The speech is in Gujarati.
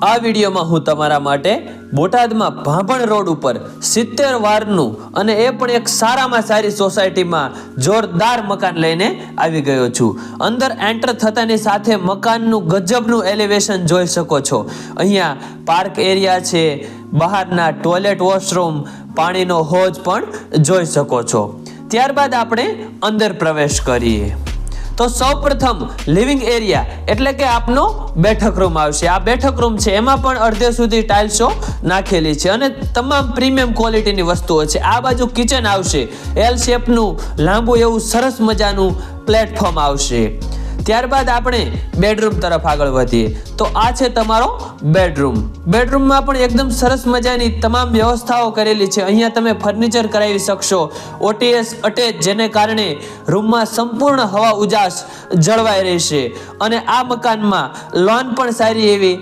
આ વિડીયોમાં હું તમારા માટે બોટાદમાં ભાભણ રોડ ઉપર 70 વારનું અને એ પણ એક સારામાં સારી સોસાયટીમાં જોરદાર મકાન લઈને આવી ગયો છું। અંદર એન્ટર થતાની સાથે મકાનનું ગજબનું એલિવેશન જોઈ શકો છો। અહીંયા પાર્ક એરિયા છે, બહારના ટોયલેટ વોશરૂમ, પાણીનો હોજ પણ જોઈ શકો છો। ત્યારબાદ આપણે અંદર પ્રવેશ કરીએ તો સૌપ્રથમ લિવિંગ એરિયા એટલે કે આપનો બેઠક રૂમ આવશે। આ બેઠક રૂમ છે, એમાં પણ અડધે સુધી ટાઇલ્સો નાખેલી છે અને તમામ પ્રીમિયમ ક્વોલિટીની વસ્તુઓ છે। આ બાજુ કિચન આવશે, એલ શેપનું લાંબુ એવું સરસ મજાનું પ્લેટફોર્મ આવશે। ત્યારબાદ આપણે બેડરૂમ તરફ આગળ વધીએ તો આ છે તમારો બેડરૂમ। બેડરૂમમાં પણ એકદમ સરસ મજાની તમામ વ્યવસ્થાઓ કરેલી છે। અહીંયા તમે ફર્નિચર કરાવી શકશો, ઓટીએસ અટેચ, જેને કારણે રૂમમાં સંપૂર્ણ હવા ઉજાસ જળવાઈ રહેશે અને આ મકાનમાં લોન પણ સારી એવી